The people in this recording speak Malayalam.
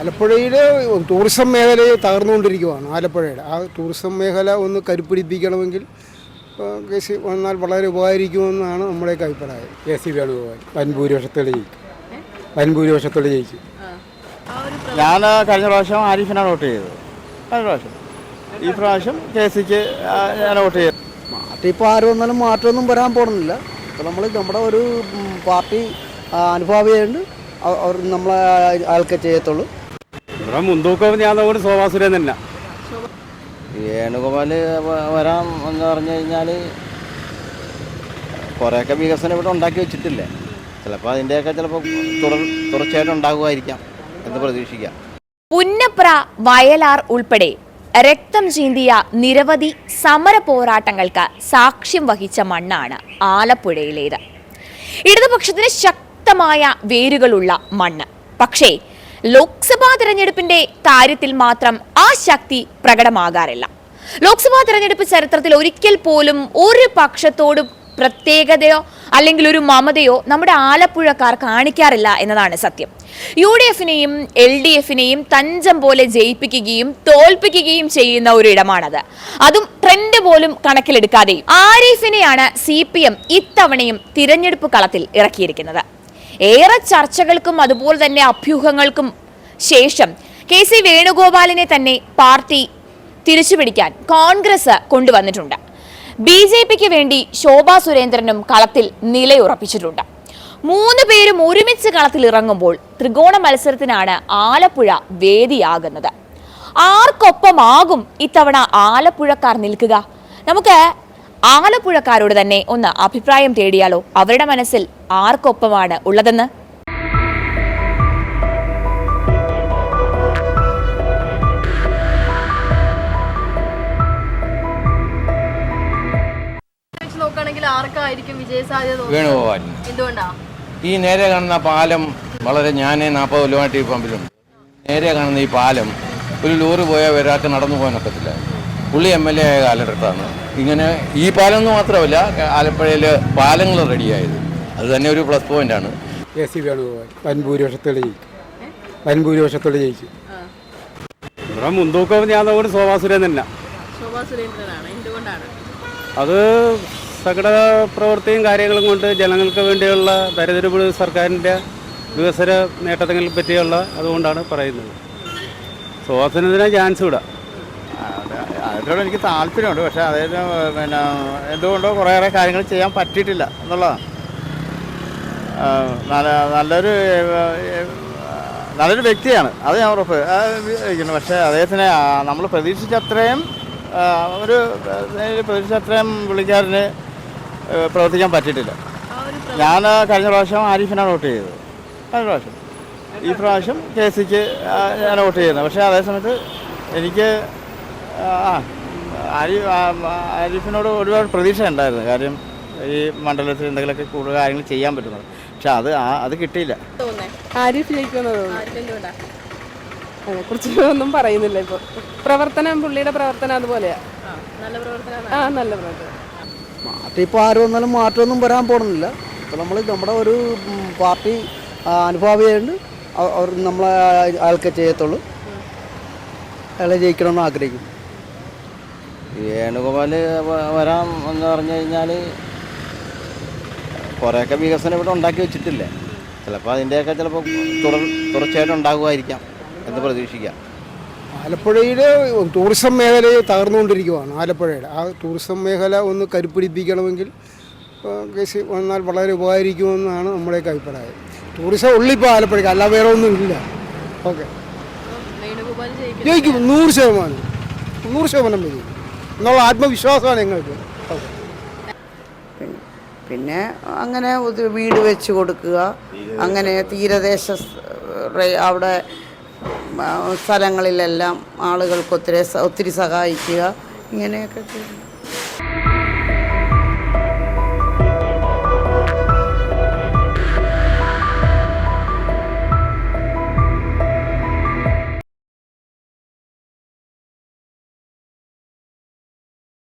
ആലപ്പുഴയിൽ ടൂറിസം മേഖല തകർന്നുകൊണ്ടിരിക്കുകയാണ്. ആലപ്പുഴയുടെ ആ ടൂറിസം മേഖല ഒന്ന് കരുപ്പിടിപ്പിക്കണമെങ്കിൽ KC വന്നാൽ വളരെ ഉപകാരിക്കുമെന്നാണ് നമ്മുടെയൊക്കെ അഭിപ്രായം. KC വേണുഗോപാൽ വൻഭൂരിപക്ഷത്തോടെ ജയിക്കും. ഞാൻ കഴിഞ്ഞ പ്രാവശ്യം ആരിഫിനാണ് വോട്ട് ചെയ്തത്. കഴിഞ്ഞ പ്രാവശ്യം ഈ പ്രാവശ്യം KCക്ക് ഞാൻ വോട്ട് ചെയ്തു. ഇപ്പോൾ ആര് വന്നാലും മാറ്റമൊന്നും വരാൻ പോകുന്നില്ല. ഇപ്പോൾ നമ്മുടെ ഒരു പാർട്ടി അനുഭാവിയുണ്ട്, അവർ നമ്മളെ ആൾക്കെ ചെയ്യത്തുള്ളൂ. ഇവിടെ മുൻതൂക്കം ഞാൻ നോക്കി ശോഭാസുരൻ തന്നെ. വേണുഗോപാൽ വരാം എന്ന് പറഞ്ഞു കഴിഞ്ഞാൽ കുറേയൊക്കെ വികസനം ഇവിടെ ഉണ്ടാക്കി വെച്ചിട്ടില്ലേ. ചിലപ്പോൾ അതിൻ്റെയൊക്കെ ചിലപ്പോൾ തുടർച്ചയായിട്ട് ഉണ്ടാകുമായിരിക്കാം എന്ന് പ്രതീക്ഷിക്കാം. പുന്നപ്ര, വയലാർ ഉൾപ്പെടെ രക്തം ചീന്തിയ നിരവധി സമര പോരാട്ടങ്ങൾക്ക് സാക്ഷ്യം വഹിച്ച മണ്ണാണ് ആലപ്പുഴയിലേത്. ഇടതുപക്ഷത്തിന് ശക്തമായ വേരുകളുള്ള മണ്ണ്. പക്ഷേ ലോക്സഭാ തെരഞ്ഞെടുപ്പിന്റെ കാര്യത്തിൽ മാത്രം ആ ശക്തി പ്രകടമാകാറില്ല. ലോക്സഭാ തെരഞ്ഞെടുപ്പ് ചരിത്രത്തിൽ ഒരിക്കൽ പോലും ഒരു പക്ഷത്തോടും പ്രത്യേകതയോ അല്ലെങ്കിൽ ഒരു മമതയോ നമ്മുടെ ആലപ്പുഴക്കാർ കാണിക്കാറില്ല എന്നതാണ് സത്യം. UDFനെയും LDFനെയും തഞ്ചം പോലെ ജയിപ്പിക്കുകയും തോൽപ്പിക്കുകയും ചെയ്യുന്ന ഒരു ഇടമാണത്. അതും ട്രെൻഡ് പോലും കണക്കിലെടുക്കാതെ ആരിഫിനെയാണ് CPM ഇത്തവണയും തിരഞ്ഞെടുപ്പ് കളത്തിൽ ഇറക്കിയിരിക്കുന്നത്. ഏറെ ചർച്ചകൾക്കും അതുപോലെ തന്നെ അഭ്യൂഹങ്ങൾക്കും ശേഷം KC വേണുഗോപാലിനെ തന്നെ പാർട്ടി തിരിച്ചുപിടിക്കാൻ കോൺഗ്രസ് കൊണ്ടുവന്നിട്ടുണ്ട്. BJPക്ക് വേണ്ടി ശോഭാ സുരേന്ദ്രനും കളത്തിൽ നിലയുറപ്പിച്ചിട്ടുണ്ട്. 3 പേരും ഒരുമിച്ച് കളത്തിൽ ഇറങ്ങുമ്പോൾ ത്രികോണ മത്സരത്തിനാണ് ആലപ്പുഴ വേദിയാകുന്നത്. ആർക്കൊപ്പമാകും ഇത്തവണ ആലപ്പുഴക്കാർ നിൽക്കുക? നമുക്ക് ആലപ്പുഴക്കാരോട് തന്നെ ഒന്ന് അഭിപ്രായം തേടിയാലോ, അവരുടെ മനസ്സിൽ ആർക്കൊപ്പമാണ് ഉള്ളതെന്ന്. വേണുഗോപാൽ. ഈ നേരെ കാണുന്ന പാലം വളരെ ഞാൻ 40 കൊല്ലമായിട്ട് ഈ പമ്പിലുണ്ട്. നേരെ കാണുന്ന ഈ പാലം ഒരു ലോറി പോയാൽ ഒരാൾക്ക് നടന്നു പോകാനൊക്കത്തില്ല. പുള്ളി MLA ആയ കാലഘട്ടത്താണ് ഇങ്ങനെ ഈ പാലം എന്ന് മാത്രമല്ല ആലപ്പുഴയിൽ പാലങ്ങൾ റെഡിയായത്. അത് തന്നെ ഒരു പ്ലസ് പോയിന്റാണ്. KC വേണുഗോപാൽ വൻഭൂരിപക്ഷത്തോടെ ജയിക്കും. ഇവിടെ മുൻതൂക്കം ഞാൻ നോക്കി ശോഭാസുരൻ തന്നെ. അത് സകല പ്രവൃത്തിയും കാര്യങ്ങളും കൊണ്ട് ജനങ്ങൾക്ക് വേണ്ടിയുള്ള ദരിദ്രപൂർ സർക്കാരിൻ്റെ വികസന നേട്ടങ്ങളെ പറ്റിയുള്ള അതുകൊണ്ടാണ് പറയുന്നത്. ശോഭാസുരന് ചാൻസ് വിടാം. അതിനോട് എനിക്ക് താല്പര്യമുണ്ട്. പക്ഷേ അതായത് എന്തുകൊണ്ടോ കുറേയേറെ കാര്യങ്ങൾ ചെയ്യാൻ പറ്റിയിട്ടില്ല എന്നുള്ളതാണ്. നല്ലൊരു വ്യക്തിയാണ്, അത് ഞാൻ ഉറപ്പ് ഇരിക്കുന്നു. പക്ഷേ അദ്ദേഹത്തിന് നമ്മൾ പ്രതീക്ഷിച്ചത്രയും പുള്ളിക്കാരന് പ്രവർത്തിക്കാൻ പറ്റിയിട്ടില്ല. ഞാൻ കഴിഞ്ഞ പ്രാവശ്യം ആരിഫിനാണ് വോട്ട് ചെയ്തത്. കഴിഞ്ഞ പ്രാവശ്യം ഈ പ്രാവശ്യം KCക്ക് ഞാൻ വോട്ട് ചെയ്യുന്നത്. പക്ഷേ അതേസമയത്ത് എനിക്ക് ആരിഫിനോട് ഒരുപാട് പ്രതീക്ഷ ഉണ്ടായിരുന്നു. കാര്യം ഈ മണ്ഡലത്തിൽ എന്തെങ്കിലുമൊക്കെ കൂടുതൽ കാര്യങ്ങൾ ചെയ്യാൻ പറ്റുന്നത്. പക്ഷെ അത് കിട്ടിയില്ല. ആരിഫ് ജയിക്കുമെന്ന് തോന്നുന്നു. അതിനെക്കുറിച്ച് ഒന്നും പറയുന്നില്ല. ഇപ്പോൾ പുള്ളിയുടെ പ്രവർത്തനം അതുപോലെയാ. നല്ല പ്രവർത്തനം. മാറ്റം ഇപ്പോൾ ആര് വന്നാലും മാറ്റമൊന്നും വരാൻ പോകുന്നില്ല. ഇപ്പോൾ നമ്മുടെ ഒരു പാർട്ടി അനുഭാവിയുണ്ട്, അവർ നമ്മളെ ആൾക്കെ ചെയ്യത്തുള്ളൂ. അയാളെ ജയിക്കണമെന്ന് ആഗ്രഹിക്കും. വേണുഗോപാൽ വരാം എന്ന് പറഞ്ഞു കഴിഞ്ഞാൽ കുറേയൊക്കെ വികസനം ഇവിടെ ഉണ്ടാക്കി വെച്ചിട്ടില്ലേ. ചിലപ്പോൾ അതിൻ്റെയൊക്കെ ചിലപ്പോൾ തുടർച്ചയായിട്ട് ഉണ്ടാകുമായിരിക്കാം എന്ന് പ്രതീക്ഷിക്കാം. ആലപ്പുഴയിൽ ടൂറിസം മേഖല തകർന്നുകൊണ്ടിരിക്കുകയാണ്. ആലപ്പുഴയുടെ ആ ടൂറിസം മേഖല ഒന്ന് കരുപ്പിടിപ്പിക്കണമെങ്കിൽ KC വന്നാൽ വളരെ ഉപകാരിക്കുമെന്നാണ് നമ്മുടെയൊക്കെ അഭിപ്രായം. ടൂറിസം ഉള്ളിപ്പോൾ ആലപ്പുഴയ്ക്ക്, അല്ല വേറെ ഒന്നും ഇല്ല. ഓക്കെ, ജയിക്കും 100% ജയിക്കും എന്നുള്ള ആത്മവിശ്വാസമാണ് ഞങ്ങൾക്ക്. പിന്നെ അങ്ങനെ വീട് വെച്ച് കൊടുക്കുക, അങ്ങനെ തീരദേശ അവിടെ സ്ഥലങ്ങളിലെല്ലാം ആളുകൾക്ക് ഒത്തിരി സഹായിക്കുക, ഇങ്ങനെയൊക്കെ.